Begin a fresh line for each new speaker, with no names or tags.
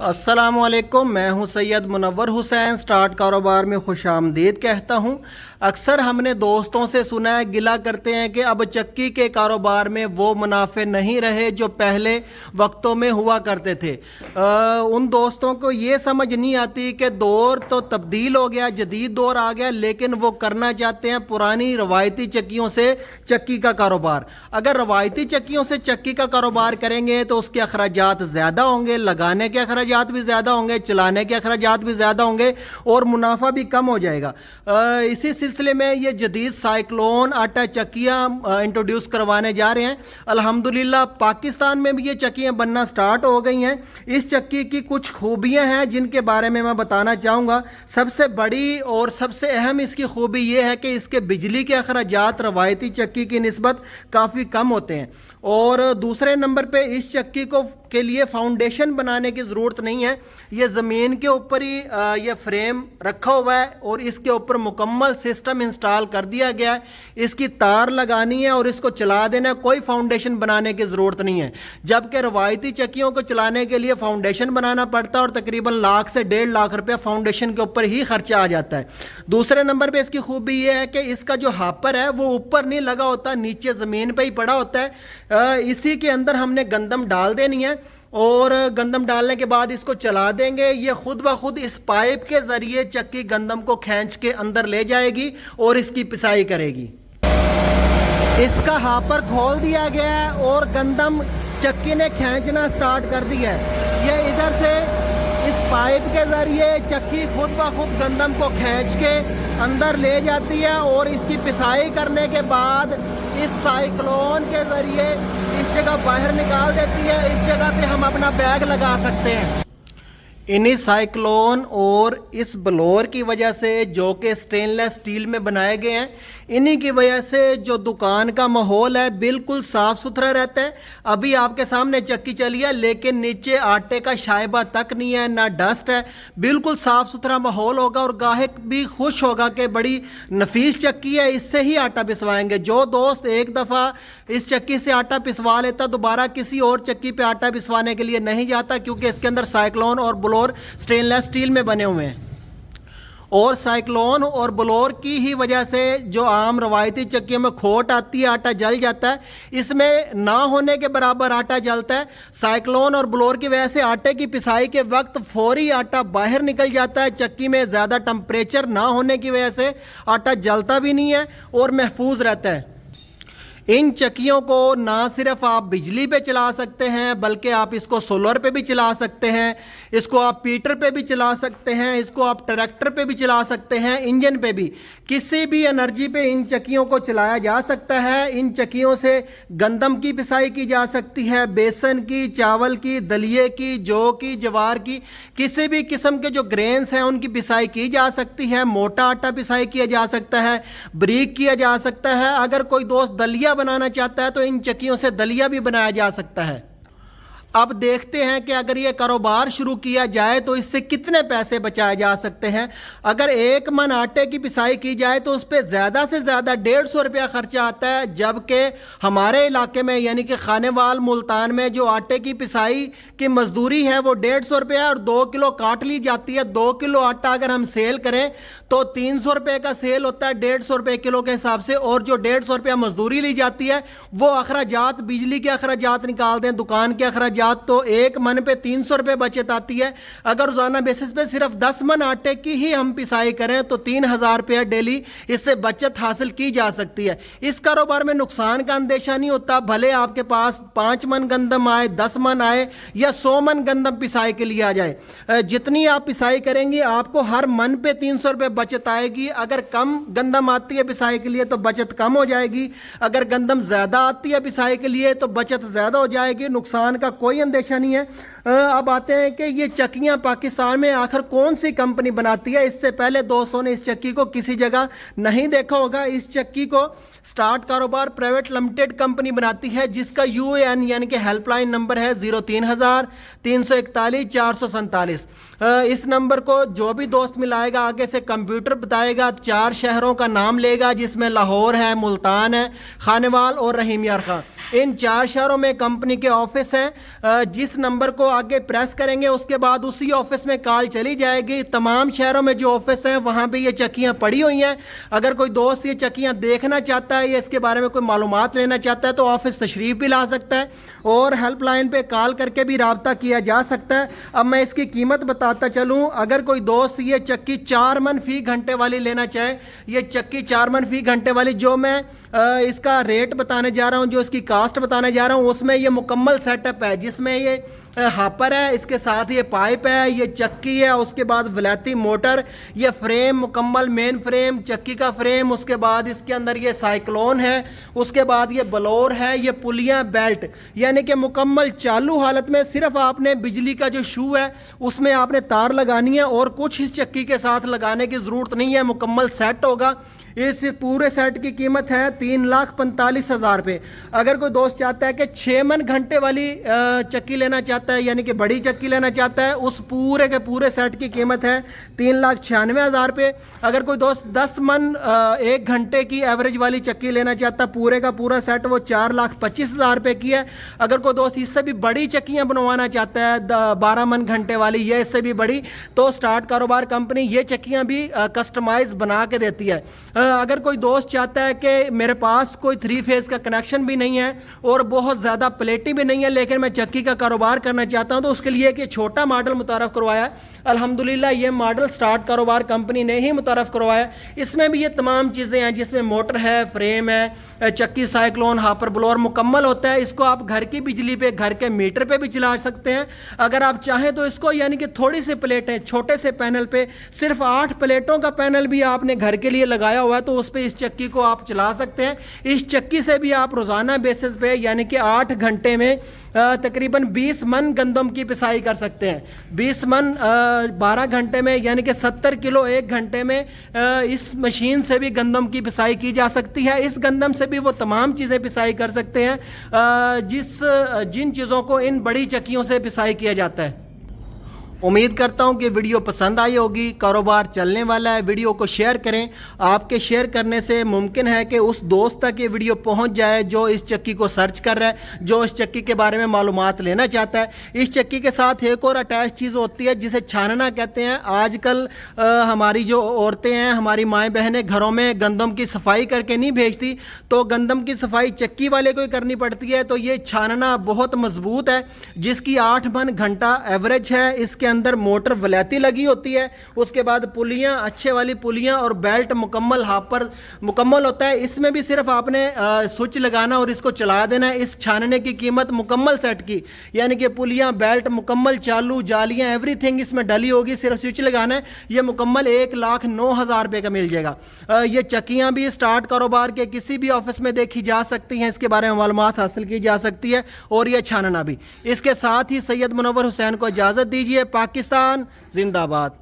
अस्सलामुअलैकुम, मैं हूं सैयद मुनव्वर हुसैन। स्टार्ट कारोबार में खुशामदीद कहता हूं। अक्सर हमने दोस्तों से सुना है, गिला करते हैं कि अब चक्की के कारोबार में वो मुनाफे नहीं रहे जो पहले वक्तों में हुआ करते थे। उन दोस्तों को ये समझ नहीं आती कि दौर तो तब्दील हो गया, जदीद दौर आ गया, लेकिन वो करना चाहते हैं पुरानी रवायती चक्कियों से चक्की का कारोबार। अगर रवायती चक्कियों से चक्की का कारोबार करेंगे तो उसके अखराजात ज़्यादा होंगे, लगाने के अखराजात भी ज़्यादा होंगे, चलाने के अखराजात भी ज़्यादा होंगे और मुनाफा भी कम हो जाएगा। इसी सिलसिले में ये जदीद साइक्लोन आटा चक्कियाँ इंट्रोड्यूस करवाने जा रहे हैं। अल्हम्दुलिल्लाह पाकिस्तान में भी ये चक्कियाँ बनना स्टार्ट हो गई हैं। इस चक्की की कुछ खूबियाँ हैं जिनके बारे में मैं बताना चाहूँगा। सबसे बड़ी और सबसे अहम इसकी खूबी ये है कि इसके बिजली के अखराजात रवायती चक्की की निस्बत काफ़ी कम होते हैं। और दूसरे नंबर पे इस चक्की को के लिए फाउंडेशन बनाने की ज़रूरत नहीं है। ये ज़मीन के ऊपर ही ये फ्रेम रखा हुआ है और इसके ऊपर मुकम्मल सिस्टम इंस्टॉल कर दिया गया है। इसकी तार लगानी है और इसको चला देना है, कोई फाउंडेशन बनाने की ज़रूरत नहीं है। जबकि रवायती चक्कियों को चलाने के लिए फाउंडेशन बनाना पड़ता है और तकरीबन लाख से 1.5 लाख रुपया फाउंडेशन के ऊपर ही खर्चा आ जाता है। दूसरे नंबर पर इसकी खूबी ये है कि इसका जो हापर है वो ऊपर नहीं लगा होता, नीचे ज़मीन पर ही पड़ा होता है। इसी के अंदर हमने गंदम डाल देनी है और गंदम डालने के बाद इसको चला देंगे। ये खुद ब खुद इस पाइप के ज़रिए चक्की गंदम को खींच के अंदर ले जाएगी और इसकी पिसाई करेगी। इसका हापर खोल दिया गया है और गंदम चक्की ने खींचना स्टार्ट कर दिया है। ये इधर से इस पाइप के ज़रिए चक्की खुद ब खुद गंदम को खींच के अंदर ले जाती है और इसकी पिसाई करने के बाद इस साइक्लोन के ज़रिए इस जगह बाहर निकाल देती है। इस जगह पे हम अपना बैग लगा सकते हैं। इन्हीं साइक्लोन और इस ब्लोअर की वजह से, जो कि स्टेनलेस स्टील में बनाए गए हैं, इन्हीं की वजह से जो दुकान का माहौल है बिल्कुल साफ़ सुथरा रहता है। अभी आपके सामने चक्की चली है लेकिन नीचे आटे का शायबा तक नहीं है, ना डस्ट है, बिल्कुल साफ़ सुथरा माहौल होगा और गाहक भी खुश होगा कि बड़ी नफीस चक्की है, इससे ही आटा पिसवाएंगे। जो दोस्त एक दफ़ा इस चक्की से आटा पिसवा लेता दोबारा किसी और चक्की पे आटा पिसवाने के लिए नहीं जाता, क्योंकि इसके अंदर साइक्लोन और ब्लोअर स्टेनलेस स्टील में बने हुए हैं। और साइक्लोन और ब्लोअर की ही वजह से जो आम रवायती चक्कियों में खोट आती है, आटा जल जाता है, इसमें ना होने के बराबर आटा जलता है। साइक्लोन और ब्लोअर की वजह से आटे की पिसाई के वक्त फौरी आटा बाहर निकल जाता है। चक्की में ज़्यादा टेम्परेचर ना होने की वजह से आटा जलता भी नहीं है और महफूज रहता है। इन चक्कियों को ना सिर्फ आप बिजली पे चला सकते हैं बल्कि आप इसको सोलर पे भी चला सकते हैं, इसको आप पीटर पे भी चला सकते हैं, इसको आप ट्रैक्टर पे भी चला सकते हैं, इंजन पे भी, किसी भी एनर्जी पे इन चक्कियों को चलाया जा सकता है। इन चक्कियों से गंदम की पिसाई की जा सकती है, बेसन की, चावल की, दलिए की, जौ की, जवार की, किसी भी किस्म के जो ग्रेन्स हैं उनकी पिसाई की जा सकती है। मोटा आटा पिसाई किया जा सकता है, बारीक किया जा सकता है। अगर कोई दोस्त दलिया बनाना चाहता है तो इन चक्कियों से दलिया भी बनाया जा सकता है। अब देखते हैं कि अगर ये कारोबार शुरू किया जाए तो इससे कितने पैसे बचाए जा सकते हैं। अगर 1 मन आटे की पिसाई की जाए तो उस पर ज़्यादा से ज़्यादा 150 रुपया खर्चा आता है, जबकि हमारे इलाके में यानी कि खानेवाल मुल्तान में जो आटे की पिसाई की मजदूरी है वो 150 रुपया और 2 किलो काट ली जाती है। 2 किलो आटा अगर हम सेल करें तो 300 रुपये का सेल होता है 150 रुपये किलो के हिसाब से, और जो 150 रुपया मजदूरी ली जाती है वो अखराजात, बिजली के अखराजात निकाल दें, दुकान के अखराजात, तो 1 मन पे 300 रुपये बचत आती है। अगर रोजाना बेसिस पे सिर्फ 10 मन आटे की ही हम पिसाई करें तो 3000 रुपया डेली इससे बचत हासिल की जा सकती है। इस कारोबार में नुकसान का अंदेशा नहीं होता, भले आपके पास 5 मन गंदम आए, 10 मन आए या 100 मन गंदम पिसाई के लिए आ जाए। जितनी आप पिसाई करेंगी आपको हर मन पे 300 रुपये बचत आएगी। अगर कम गंदम आती है पिसाई के लिए तो बचत कम हो जाएगी, अगर गंदम ज़्यादा आती है पिसाई के लिए तो बचत ज़्यादा हो जाएगी। नुकसान का कोई अंदेशा नहीं है। अब आते हैं कि ये चक्कियाँ पाकिस्तान में आखिर कौन सी कंपनी बनाती है। इससे पहले दोस्तों ने इस चक्की को किसी जगह नहीं देखा होगा। इस चक्की को स्टार्ट कारोबार प्राइवेट लिमिटेड कंपनी बनाती है, जिसका UAN यानी कि हेल्पलाइन नंबर है 03,000 341 447। इस नंबर को जो भी दोस्त मिलाएगा आगे से कंप्यूटर बताएगा, 4 शहरों का नाम लेगा जिसमें लाहौर है, मुल्तान है, खानेवाल और रहीम यार खां। इन 4 शहरों में कंपनी के ऑफिस हैं। जिस नंबर को आगे प्रेस करेंगे उसके बाद उसी ऑफिस में कॉल चली जाएगी। तमाम शहरों में जो ऑफिस हैं वहाँ पे ये चक्कियाँ पड़ी हुई हैं। अगर कोई दोस्त ये चक्कियाँ देखना चाहता है या इसके बारे में कोई मालूमात लेना चाहता है तो ऑफिस तशरीफ़ भी ला सकता है और हेल्पलाइन पे कॉल करके भी रब्ता किया जा सकता है। अब मैं इसकी कीमत बताता चलूँ। अगर कोई दोस्त ये चक्की 4 मन फी घंटे वाली लेना चाहे, ये चक्की 4 मन फी घंटे वाली जो मैं इसका रेट बताने जा रहा हूँ, जो इसकी कास्ट बताने जा रहा हूँ, उसमें ये मुकम्मल सेटअप है जिसमें ये हापर है, इसके साथ ये पाइप है, ये चक्की है, उसके बाद वलैती मोटर, ये फ्रेम मुकम्मल मेन फ्रेम, चक्की का फ्रेम, उसके बाद इसके अंदर ये साइक्लोन है, उसके बाद ये ब्लोर है, ये पुलियाँ बेल्ट, यानी कि मुकम्मल चालू हालत में सिर्फ आपने बिजली का जो शू है उसमें आपने तार लगानी है और कुछ इस चक्की के साथ लगाने की ज़रूरत नहीं है, मुकम्मल सेट होगा। इस पूरे सेट की कीमत है 3,45,000 रुपये। अगर कोई दोस्त चाहता है कि 6 मन घंटे वाली चक्की लेना चाहता है, यानी कि बड़ी चक्की लेना चाहता है, उस पूरे के पूरे सेट की कीमत है 3,96,000 रुपये। अगर कोई दोस्त 10 मन 1 घंटे की एवरेज वाली चक्की लेना चाहता है, पूरे का पूरा सेट, वो 4,25,000 रुपये की है। अगर कोई दोस्त इससे भी बड़ी चक्कियाँ बनवाना चाहता है 12 मन घंटे वाली या इससे भी बड़ी, तो स्टार्ट कारोबार कंपनी ये चक्कियाँ भी कस्टमाइज़ बना के देती है। अगर कोई दोस्त चाहता है कि मेरे पास कोई 3 फेज़ का कनेक्शन भी नहीं है और बहुत ज़्यादा प्लेटें भी नहीं है लेकिन मैं चक्की का कारोबार करना चाहता हूं, तो उसके लिए एक छोटा मॉडल मुतारफ़ करवाया है। अल्हम्दुलिल्लाह ये मॉडल स्टार्ट कारोबार कंपनी ने ही मुतारफ़ करवाया। इसमें भी ये तमाम चीज़ें हैं जिसमें मोटर है, फ्रेम है, चक्की, साइक्लोन, हापर, ब्लोअर मुकम्मल होता है। इसको आप घर की बिजली पे, घर के मीटर पे भी चला सकते हैं। अगर आप चाहें तो इसको, यानी कि थोड़ी सी प्लेटें, छोटे से पैनल पे, सिर्फ 8 प्लेटों का पैनल भी आपने घर के लिए लगाया हुआ है तो उस पर इस चक्की को आप चला सकते हैं। इस चक्की से भी आप रोज़ाना बेसिस पे, यानी कि 8 घंटे में तकरीबन 20 मन गंदम की पिसाई कर सकते हैं। 20 मन 12 घंटे में, यानी कि 70 किलो 1 घंटे में इस मशीन से भी गंदम की पिसाई की जा सकती है। इस गंदम से भी वो तमाम चीज़ें पिसाई कर सकते हैं जिन चीज़ों को इन बड़ी चक्कियों से पिसाई किया जाता है। उम्मीद करता हूं कि वीडियो पसंद आई होगी। कारोबार चलने वाला है, वीडियो को शेयर करें। आपके शेयर करने से मुमकिन है कि उस दोस्त तक ये वीडियो पहुंच जाए जो इस चक्की को सर्च कर रहा है, जो इस चक्की के बारे में मालूमात लेना चाहता है। इस चक्की के साथ एक और अटैच चीज़ होती है जिसे छानना कहते हैं। आजकल हमारी जो औरतें हैं, हमारी माएँ बहनें घरों में गंदम की सफाई करके नहीं भेजती, तो गंदम की सफाई चक्की वाले को ही करनी पड़ती है। तो ये छानना बहुत मजबूत है जिसकी 8 मन घंटा एवरेज है। इसके अंदर मोटर वलैती लगी होती है, उसके बाद पुलियाँ, अच्छे वाली पुलियाँ और बेल्ट मुकम्मल हापर मुकम्मल होता है। इसमें भी सिर्फ आपने स्विच लगाना और इसको चला देना है। इस छानने की कीमत मुकम्मल सेट की, यानी कि पुलियाँ, बेल्ट मुकम्मल चालू, जालियाँ, एवरीथिंग इसमें डली होगी, सिर्फ स्विच लगाना है। ये मुकम्मल 1,09,000 रुपये का मिल जाएगा। ये चक्कियाँ भी स्टार्ट कारोबार के किसी भी ऑफिस में देखी जा सकती हैं, इसके बारे में मालूमात हासिल की जा सकती है और यह छानना भी। इसके साथ ही सैयद मुनव्वर हुसैन को इजाज़त दीजिए। पाकिस्तान जिंदाबाद।